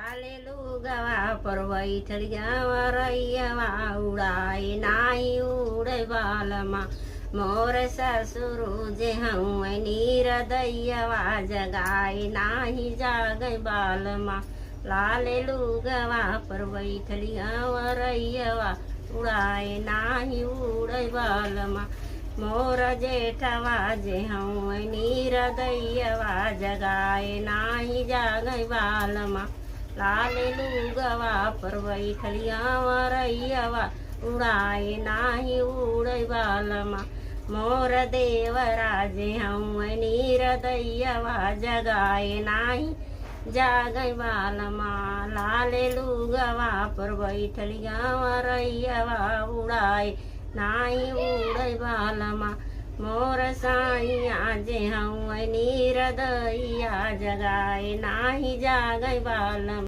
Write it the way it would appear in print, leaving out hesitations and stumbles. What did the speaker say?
हालेलुगवा पर बैठलिया रैयवा उड़ाए नाही उड़े बालमा मोर ससुरु जे हूँ नीरदैयवा जगाए नाही जागे बालमा लालेलुगवा पर बैठलिया रैयवा उड़ाए नाही उड़े बालमा मोर जेठवा जे हूँ नीरदैयवा जगाए नाही जागे बालमा लालेलुगवा पर बैठलिया रैयवा उड़ाए नाही उड़े बालमा मोर देवराजे हूँ नीरदैयवा जगाए नाही जागे बालमा लालेलुगवा पर बैठलिया रैयवा उड़ाए नाही उड़े बालमा मोर साइया जे हूँ नीरदैया जगाए नाही जागे बालमा।